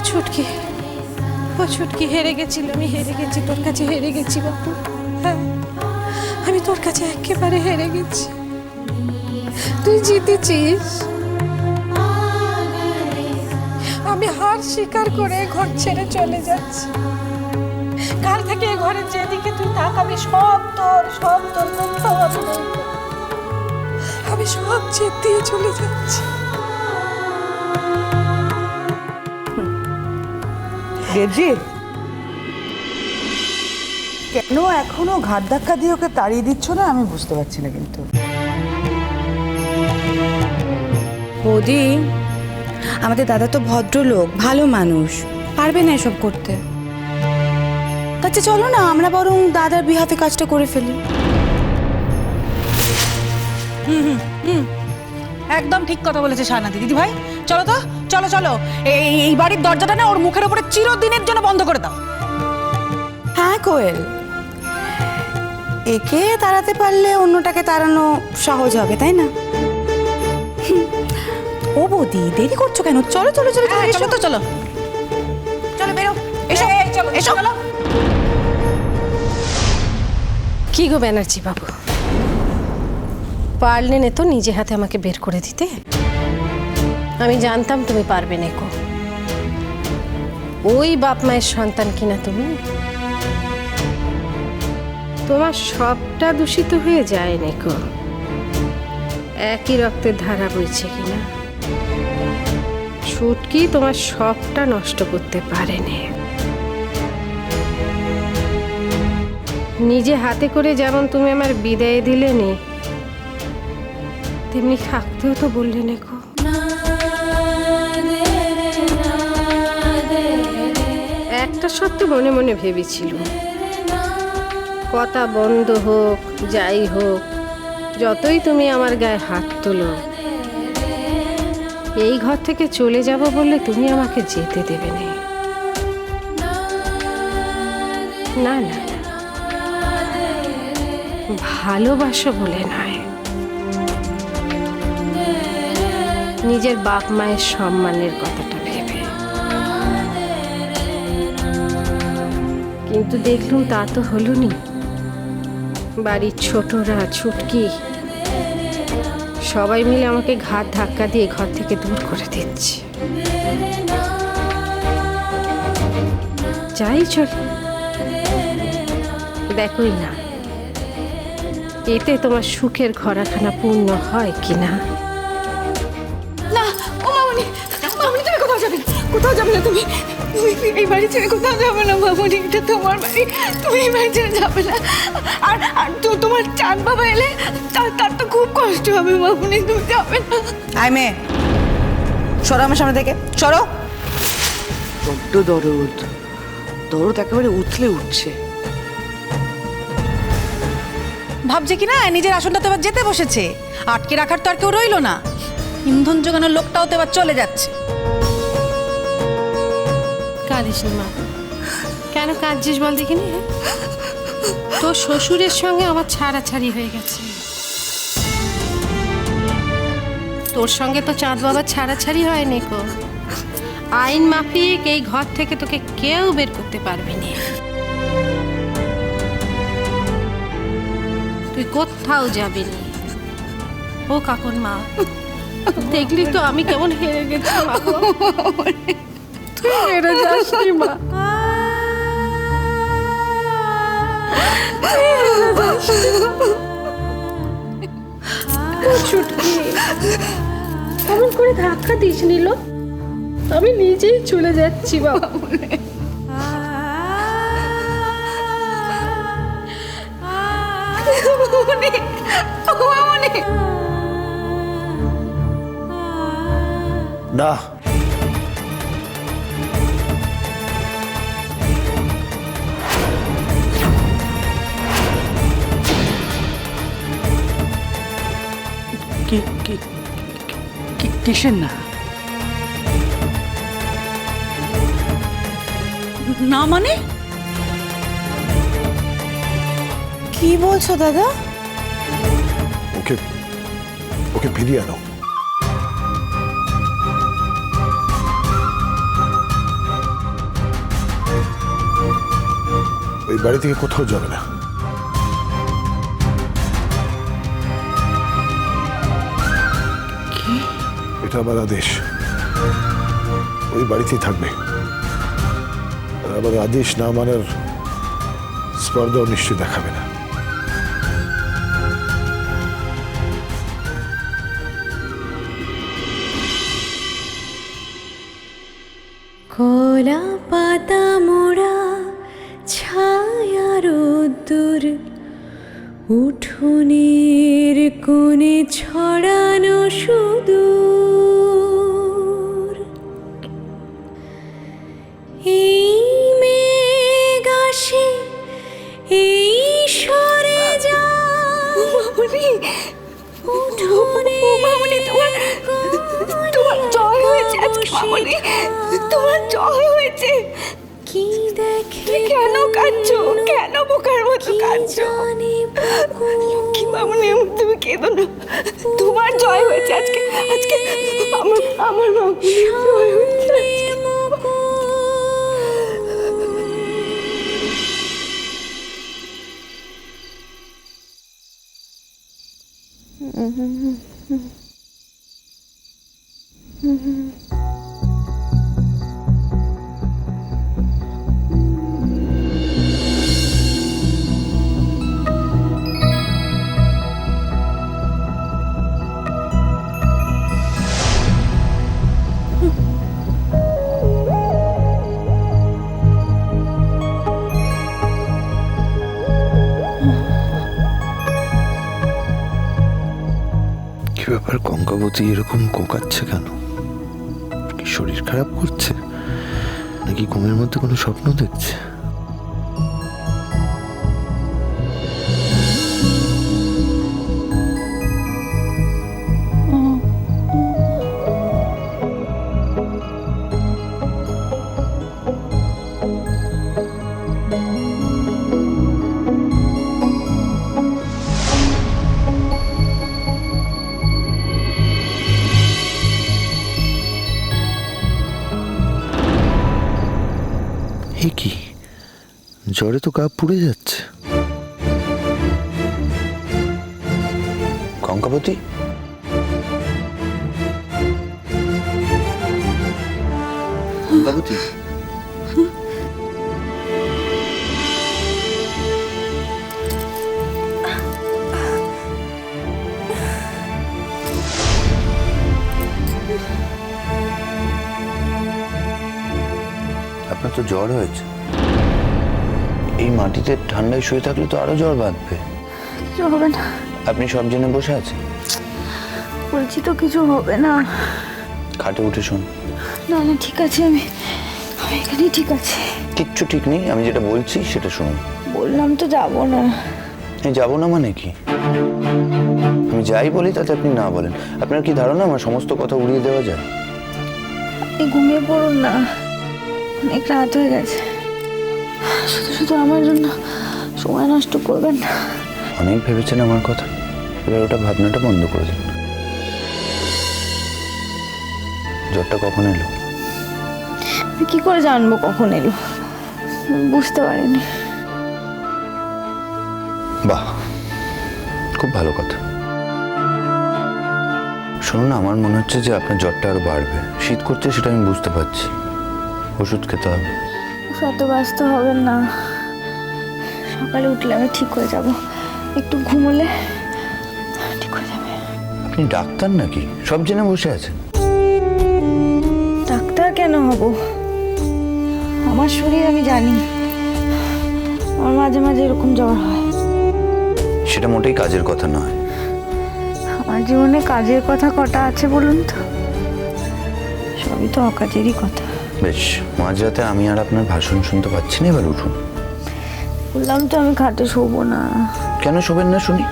ছুটকি, ও ছুটকি হেরে গেছিল, আমি হেরে গেছি, তোর কাছে হেরে গেছি বাপু। হ্যাঁ, আমি তোর কাছে একেবারে হেরে গেছি, তুই জিতেছিস। আমি হার স্বীকার করে ঘর ছেড়ে চলে যাচ্ছি। কাল থেকে এ ঘরের যেদিকে তুই তাকাবি সব তোর, সব তোর, কোথাও আমি নেই। আমি সব জেদ দিয়ে চলে যাচ্ছি। গেজি, কেন এখনো ঘাট ধাক্কা দিয়ে ওকে তাড়িয়ে দিচ্ছ না আমি বুঝতে পারছি না। কিন্তু বৌদি, আমাদের দাদা তো ভদ্রলোক, ভালো মানুষ, পারবে না এসব করতে। আচ্ছা চলো না, আমরা বরং দাদার বিহাফে কাজটা করে ফেলি। একদম ঠিক কথা বলেছে শায়নাদি দিদি ভাই। চলো তো, চলো চলো, এই বাড়ির দরজাটা না ওর মুখের উপরে চিরদিনের জন্য বন্ধ করে দাও। হ্যাঁ কোয়েল, একে তাড়াতে পারলে অন্যটাকে তাড়ানো সহজ হবে, তাই না? ও বৌদি, দেরি করছো কেন? চলো চলো চলো, চলো তো, চলো চলো, বেরো, এসো চলো, এসো। কি গো ব্যানার্জি বাবু, পারলে না তো নিজে হাতে আমাকে বের করে দিতে? আমি জানতাম তুমি পারবে না কো। ওই বাপ মায়ের সন্তান কিনা তুমি, তোমার সবটা দূষিত হয়ে যায় নেকো। একই রক্তের ধারা বইছে কিনা, ছুটকি তোমার সবটা নষ্ট করতে পারেনি। নিজে হাতে করে যেমন তুমি আমার বিদায় দিলে নে, তেমনি থাকতেও তো বললে নেকো। একটা সত্য মনে মনে ভেবেছিল, কথা বন্ধ হোক যাই হোক, যতই তুমি আমার গায়ে হাত তোলো, এই ঘর থেকে চলে যাব বললে তুমি আমাকে যেতে দেবে না। না না, ভালোবাসো বলে নয়, নিজের বাপ মায়ের সম্মানের কথাটা ভেবে। কিন্তু দেখলুম তা তো হলো নি। বাড়ির ছোটরা, ছুটকি সবাই মিলে আমাকে ঘাট ধাক্কা দিয়ে ঘর থেকে দূর করে দিচ্ছে। যাই চলে, দেখোই না এতে তোমার সুখের ঘরাখানা পূর্ণ হয় কিনা। না ও মামনি, মামনি তুমি কোথাও যাবে না, কোথাও যাবে না তুমি। তুমি এই বাড়ি ছেড়ে কোথাও যাবে না মামনি, এটা তোমার বাড়ি, তুমি এই বাড়ি ছেড়ে যাবে না। আর আর তোমার চাঁদ বাবা এলে তার তো খুব কষ্ট হবে মামনি, তুমি যাবে না। আয় মেয়ে, সরো আমার সামনে থেকে, সরো। বড্ড দরদ, দরদ একেবারে উথলে উঠছে। ভাবছে কি না নিজের আসনটা তো এবার যেতে বসেছে, আটকে রাখার তো আর কেউ রইলো না। ইন্ধন জোগানোর লোকটাও তো এবার চলে যাচ্ছে। কাঁদিস নি মা, কেন কাঁদছিস বল দেখিনি? তোর শ্বশুরের সঙ্গে আমার ছাড়াছাড়ি হয়ে গেছে, তোর সঙ্গে তো চাঁদ বাবার ছাড়াছাড়ি হয়নি কো। আইন মাফিক এই ঘর থেকে তোকে কেউ বের করতে পারবে না, তুই কোথাও যাবি না। ও কাকুর মা, দেখলি তো আমি কেমন হেরে গেছি। তুই হেরে যাসনি মা, ছুটকি এমন করে ধাক্কা দিস নিল, আমি নিজেই চলে যাচ্ছি বাবা। না, কিসের না? না মানে কি বলছো দাদা? ওকে ওকে ফিরিয়ে আনো। বাড়ি থেকে কোথাও যাবে না। এটা আমার আদেশ। ওই বাড়িতেই থাকবে। আর আমার আদেশ না মানার স্পর্ধাও নিশ্চয়ই দেখাবে না। কলা পাতা মোড়া ছায়া রোদ্দুর উঠোনের কোণে ছড়ানো সুদূর এই মেঘ আসে এই সরে যা মামনি তোমার জয় হয়েছে আজকে মামনি, তোমার জয় হয়েছে। কি দেখে তুমি কেন কাঁদছো? কেন বোকার মতো কাঁদছো? কি মামনি, তুমি কেঁদো না। তোমার জয় হয়েছে আজকে। আজকে আমার মামনি জয় হয়েছে আজকে। কি ব্যাপার, কঙ্কাবতী এরকম কোঁকাচ্ছে কেন? কি শরীর খারাপ করছে নাকি ঘুমের মধ্যে কোনো স্বপ্ন দেখছে? এ কি, জ্বরে তো গা পুড়ে যাচ্ছে। কঙ্কাবতী, কঙ্কাবতী, আপনার তো জ্বর হয়েছে। এই মাটিতে ঠান্ডায় শুয়ে থাকলে তো আরো জ্বর বাঁধবে। কিছু হবে না, আপনি সব জেনে বসে আছেন। বলছি তো কিছু হবে না। খাটে উঠে শুন। না না, ঠিক আছে, আমি এখানেই ঠিক আছে। কিচ্ছু ঠিক নেই, আমি যেটা বলছি সেটা শুনুন। বললাম তো যাবো না। এই যাবো না মানে কি? আমি যাই বলি তাতে আপনি না বলেন। আপনার কি ধারণা আমার সমস্ত কথা উড়িয়ে দেওয়া যায়? আপনি ঘুমিয়ে পড়ুন না, অনেক রাত হয়ে গেছে। শুধু শুধু আমার জন্য সময় নষ্ট করবেন না। অনেক ভেবেছেন আমার কথা, এবার ওটা ভাবনাটা বন্ধ করে দিন। জ্বরটা কখন এলো? আমি কি করে জানবো কখন এলো? বুঝতে পারিনি। বাহ, খুব ভালো কথা। শুনুন না, আমার মনে হচ্ছে যে আপনার জ্বরটা আরো বাড়বে। শীত করছে সেটা আমি বুঝতে পারছি। ওষুধ খেতে হবে। এত ব্যস্ত হবেন না, সকালে উঠলে আমি ঠিক হয়ে যাব। একটু ঘুমোলে ঠিক হয়ে যাবে। আপনি ডাক্তার নাকি? সব জেনে বসে আছেন। ডাক্তার কেন হব? আমার শরীর আমি জানি। আমার মাঝে মাঝে এরকম জ্বর হয়। সেটা মোটেই কাজের কথা নয়। আমার জীবনে কাজের কথা কটা আছে বলুন তো? সবই তো অকাজেরই কথা। বেশ, মাঝরাতে আমি আর আপনার ভাষণ শুনতে পাচ্ছি না, এবার উঠুন। বললাম তো আমি খাটে শোবো না। কেন শোবেন না শুনি?